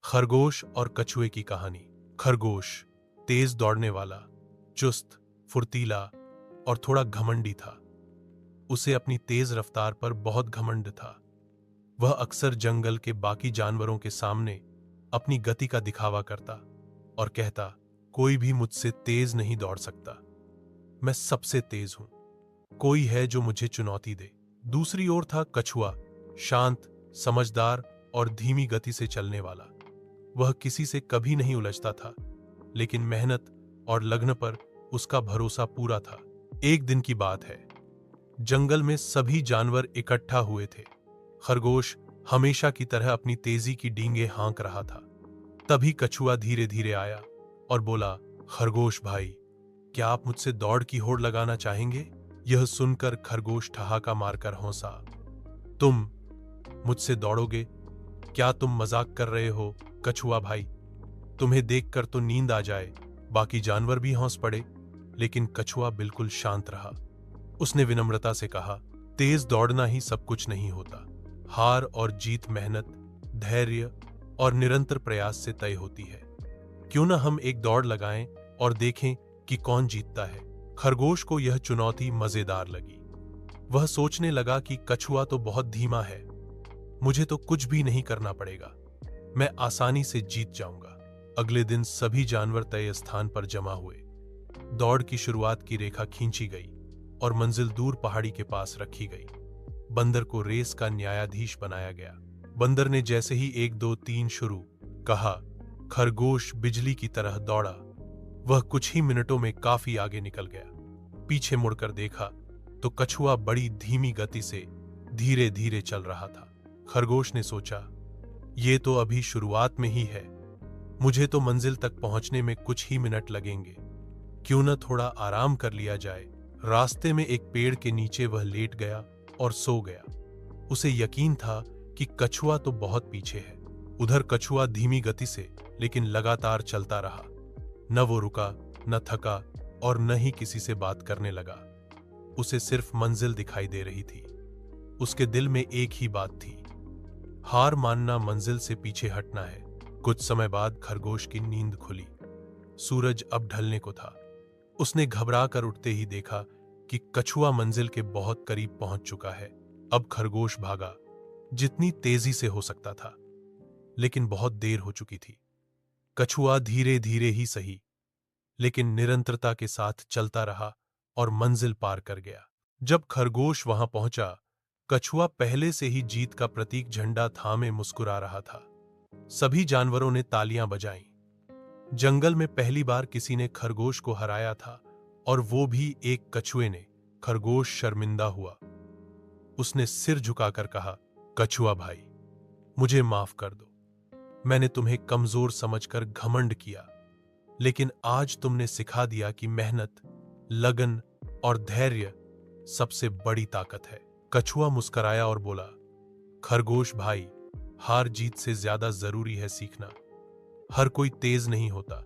खरगोश और कछुए की कहानी। खरगोश तेज दौड़ने वाला, चुस्त, फुर्तीला और थोड़ा घमंडी था। उसे अपनी तेज रफ्तार पर बहुत घमंड था। वह अक्सर जंगल के बाकी जानवरों के सामने अपनी गति का दिखावा करता और कहता, कोई भी मुझसे तेज नहीं दौड़ सकता, मैं सबसे तेज हूं, कोई है जो मुझे चुनौती दे। दूसरी ओर था कछुआ, शांत, समझदार और धीमी गति से चलने वाला। वह किसी से कभी नहीं उलझता था, लेकिन मेहनत और लगन पर उसका भरोसा पूरा था। एक दिन की बात है, जंगल में सभी जानवर इकट्ठा हुए थे। खरगोश हमेशा की तरह अपनी तेजी की डींगे हाँक रहा था। तभी कछुआ धीरे धीरे आया और बोला, खरगोश भाई, क्या आप मुझसे दौड़ की होड़ लगाना चाहेंगे? यह सुनकर खरगोश ठहाका मारकर हंसा। तुम मुझसे दौड़ोगे? क्या तुम मजाक कर रहे हो कछुआ भाई? तुम्हें देखकर तो नींद आ जाए। बाकी जानवर भी हंस पड़े, लेकिन कछुआ बिल्कुल शांत रहा। उसने विनम्रता से कहा, तेज दौड़ना ही सब कुछ नहीं होता। हार और जीत मेहनत, धैर्य और निरंतर प्रयास से तय होती है। क्यों ना हम एक दौड़ लगाएं और देखें कि कौन जीतता है। खरगोश को यह चुनौती मजेदार लगी। वह सोचने लगा कि कछुआ तो बहुत धीमा है, मुझे तो कुछ भी नहीं करना पड़ेगा, मैं आसानी से जीत जाऊंगा। अगले दिन सभी जानवर तय स्थान पर जमा हुए। दौड़ की शुरुआत की रेखा खींची गई और मंजिल दूर पहाड़ी के पास रखी गई। बंदर को रेस का न्यायाधीश बनाया गया। बंदर ने जैसे ही 1 2 3 शुरू कहा, खरगोश बिजली की तरह दौड़ा। वह कुछ ही मिनटों में काफी आगे निकल गया। पीछे मुड़कर देखा तो कछुआ बड़ी धीमी गति से धीरे धीरे चल रहा था। खरगोश ने सोचा, ये तो अभी शुरुआत में ही है, मुझे तो मंजिल तक पहुंचने में कुछ ही मिनट लगेंगे, क्यों न थोड़ा आराम कर लिया जाए। रास्ते में एक पेड़ के नीचे वह लेट गया और सो गया। उसे यकीन था कि कछुआ तो बहुत पीछे है। उधर कछुआ धीमी गति से लेकिन लगातार चलता रहा। न वो रुका, न थका और न ही किसी से बात करने लगा। उसे सिर्फ मंजिल दिखाई दे रही थी। उसके दिल में एक ही बात थी, हार मानना मंजिल से पीछे हटना है। कुछ समय बाद खरगोश की नींद खुली। सूरज अब ढलने को था। उसने घबरा कर उठते ही देखा कि कछुआ मंजिल के बहुत करीब पहुंच चुका है। अब खरगोश भागा जितनी तेजी से हो सकता था, लेकिन बहुत देर हो चुकी थी। कछुआ धीरे धीरे ही सही, लेकिन निरंतरता के साथ चलता रहा और मंजिल पार कर गया। जब खरगोश वहां पहुंचा, कछुआ पहले से ही जीत का प्रतीक झंडा थामे मुस्कुरा रहा था। सभी जानवरों ने तालियां बजाईं। जंगल में पहली बार किसी ने खरगोश को हराया था, और वो भी एक कछुए ने। खरगोश शर्मिंदा हुआ। उसने सिर झुकाकर कहा, कछुआ भाई, मुझे माफ कर दो, मैंने तुम्हें कमजोर समझकर घमंड किया, लेकिन आज तुमने सिखा दिया कि मेहनत, लगन और धैर्य सबसे बड़ी ताकत है। कछुआ मुस्कराया और बोला, खरगोश भाई, हार जीत से ज्यादा जरूरी है सीखना। हर कोई तेज नहीं होता,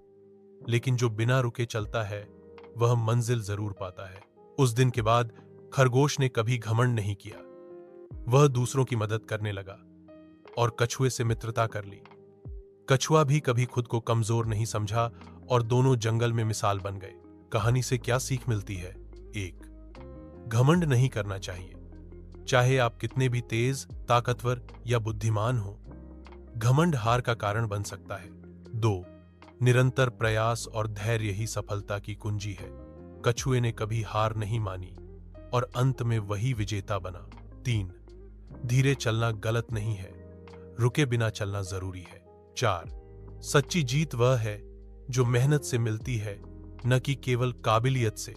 लेकिन जो बिना रुके चलता है वह मंजिल जरूर पाता है। उस दिन के बाद खरगोश ने कभी घमंड नहीं किया। वह दूसरों की मदद करने लगा और कछुए से मित्रता कर ली। कछुआ भी कभी खुद को कमजोर नहीं समझा और दोनों जंगल में मिसाल बन गए। कहानी से क्या सीख मिलती है? 1, घमंड नहीं करना चाहिए, चाहे आप कितने भी तेज, ताकतवर या बुद्धिमान हो। घमंड हार का कारण बन सकता है। 2, निरंतर प्रयास और धैर्य ही सफलता की कुंजी है। कछुए ने कभी हार नहीं मानी और अंत में वही विजेता बना। 3, धीरे चलना गलत नहीं है, रुके बिना चलना जरूरी है। 4, सच्ची जीत वह है जो मेहनत से मिलती है, न कि केवल काबिलियत से।